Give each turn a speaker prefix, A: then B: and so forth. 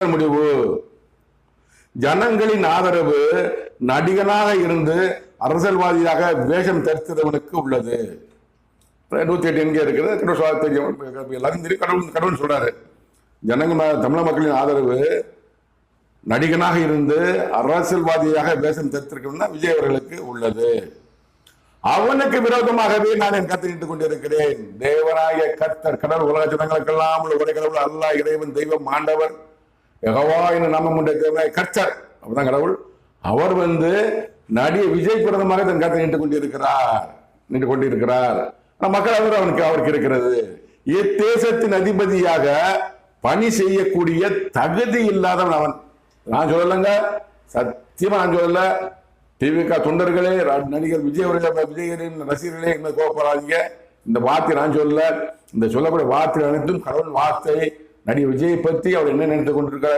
A: முடிவு. ஜனங்களின் ஆதரவு நடிகனாக இருந்து அரசியல்வாதியாக வேஷம் தரித்தவனுக்கு உள்ளது. 108 எங்கே இருக்கிறது? எல்லாரும் தெரியும். கடவுள் சொல்றாரு, ஜனங்க தமிழக மக்களின் ஆதரவு நடிகனாக இருந்து அரசியல்வாதியாக வேஷம் தரித்திருக்கணும்னா விஜய் அவர்களுக்கு உள்ளது. அவனுக்கு விரோதமாகவே நான் என் கத்திரிட்டுக் கொண்டிருக்கிறேன். தேவனாய கர்த்தர், கடவுள், உலக ஜனங்களுக்கெல்லாம் உள்ள ஒரே கடவுள், அல்லாஹ், இறைவன், தெய்வம், ஆண்டவர், யெகோவா என்ற நாமம் உடைய தேவனாய கர்த்தர், அவர்தான் கடவுள். அவர் நடிகை விஜய் பிரதமாக தன் கத்தை நின்று கொண்டிருக்கிறார். மக்கள் அவருக்கு இருக்கிறது. இத்தேசத்தின் அதிபதியாக பணி செய்யக்கூடிய தகுதி இல்லாதவன் அவன். நான் சொல்லலைங்க, சத்தியமா நான் சொல்லல. திமுக தொண்டர்களே, நடிகர் விஜய் விஜயின் ரசிகர்களே என்ன கோபப்படாதீங்க. இந்த வார்த்தை நான் சொல்லல. இந்த சொல்லக்கூடிய வார்த்தை அனைத்தும் கடவுள் வார்த்தை. நடிகர் விஜயை பற்றி அவர் என்ன நினைத்துக் கொண்டிருக்கிறார்?